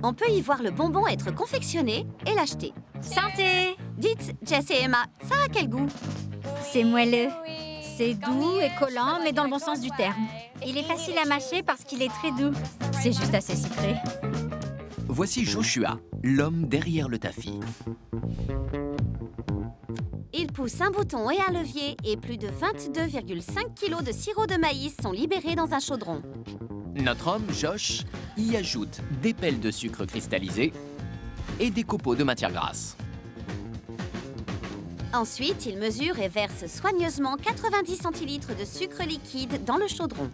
On peut y voir le bonbon être confectionné et l'acheter. Santé! Dites, Jess et Emma, ça a quel goût? C'est moelleux. C'est doux et collant, mais dans le bon sens du terme. Il est facile à mâcher parce qu'il est très doux. C'est juste assez sucré. Voici Joshua, l'homme derrière le taffy. Il pousse un bouton et un levier et plus de 22,5 kg de sirop de maïs sont libérés dans un chaudron. Notre homme, Josh, y ajoute des pelles de sucre cristallisé et des copeaux de matière grasse. Ensuite, il mesure et verse soigneusement 90 centilitres de sucre liquide dans le chaudron.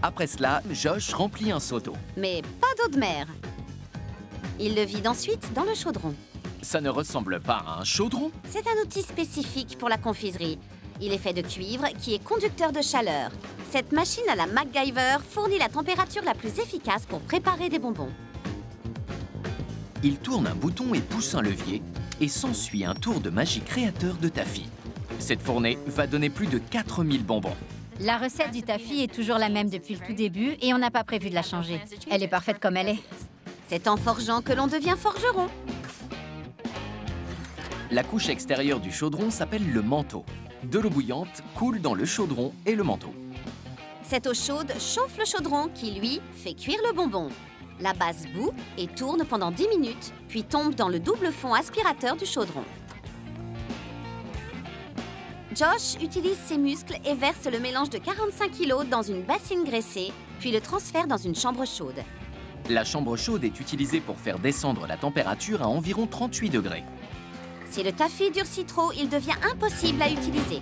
Après cela, Josh remplit un seau d'eau. Mais pas d'eau de mer. Il le vide ensuite dans le chaudron. Ça ne ressemble pas à un chaudron. C'est un outil spécifique pour la confiserie. Il est fait de cuivre qui est conducteur de chaleur. Cette machine à la MacGyver fournit la température la plus efficace pour préparer des bonbons. Il tourne un bouton et pousse un levier et s'ensuit un tour de magie créateur de taffy. Cette fournée va donner plus de 4000 bonbons. La recette du taffy est toujours la même depuis le tout début et on n'a pas prévu de la changer. Elle est parfaite comme elle est. C'est en forgeant que l'on devient forgeron. La couche extérieure du chaudron s'appelle le manteau. De l'eau bouillante coule dans le chaudron et le manteau. Cette eau chaude chauffe le chaudron qui, lui, fait cuire le bonbon. La base bout et tourne pendant 10 minutes, puis tombe dans le double fond aspirateur du chaudron. Josh utilise ses muscles et verse le mélange de 45 kg dans une bassine graissée, puis le transfère dans une chambre chaude. La chambre chaude est utilisée pour faire descendre la température à environ 38 degrés. Si le taffy durcit trop, il devient impossible à utiliser.